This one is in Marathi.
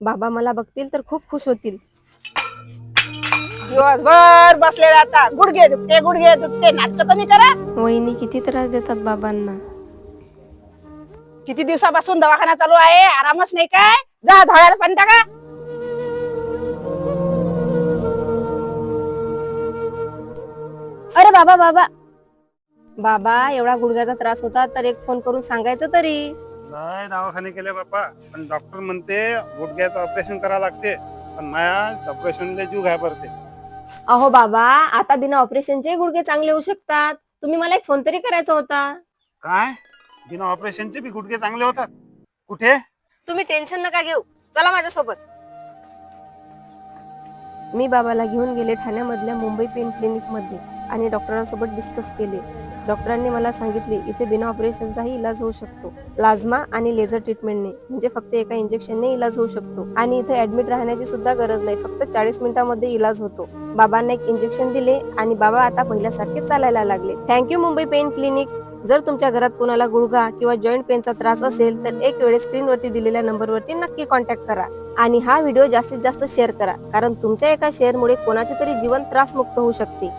बाबा मला बघतील तर खूप खुश होतील. दिवसभर बसले राहता, गुडघे दुखते नाटक कमी करा. वहिनी किती त्रास देतात बाबांना. किती दिवसापासून दवाखाना चालू आहे, आरामच नाही काय? जा झाडाला पाणी टाका. अरे बाबा बाबा बाबा, एवढा गुडघ्याचा त्रास होता तर एक फोन करून सांगायचं तरी. नाही दवाखाने केले बाप्पा, पण डॉक्टर म्हणते गुडघ्याचं ऑपरेशन करावं लागते. पण माझ्या ऑपरेशनला जीव घाबरते. अहो बाबा, आता बिना ऑपरेशनचे गुडघे चांगले होऊ शकतात. तुम्ही मला एक फोन तरी करायचा होता. काय बिना ऑपरेशनचे बी गुडघे चांगले होतात? कुठे? तुम्ही टेन्शन नका घेऊ, चला माझ्यासोबत. मी बाबाला घेऊन गेले ठाण्यामधल्या मुंबई पेन क्लिनिक मध्ये आणि डॉक्टरांसोबत डिस्कस केले. डॉक्टरांनी मला सांगितले इथे बिना ऑपरेशनचाही इलाज होऊ शकतो. प्लाझ्मा आणि लेझर ट्रीटमेंटने, म्हणजे फक्त एका इंजेक्शनने इलाज होऊ शकतो. आणि इथे ऍडमिट राहण्याची सुद्धा गरज नाही, फक्त 40 मिनिटांमध्ये इलाज होतो. बाबांना एक इंजेक्शन दिले आणि बाबा आता पहिल्यासारखे चालायला लागले. Thank you Mumbai pain clinic. जर तुमच्या घरात कोणाला गुडघा किंवा जॉईंट पेनचा त्रास असेल तर एक वेळेस स्क्रीनवरती दिलेल्या नंबरवरती नक्की कॉन्टॅक्ट करा. आणि हा व्हिडिओ जास्तीत जास्त शेअर करा, कारण तुमच्या एका शेअरमुळे कोणाचे तरी जीवन त्रासमुक्त होऊ शकते.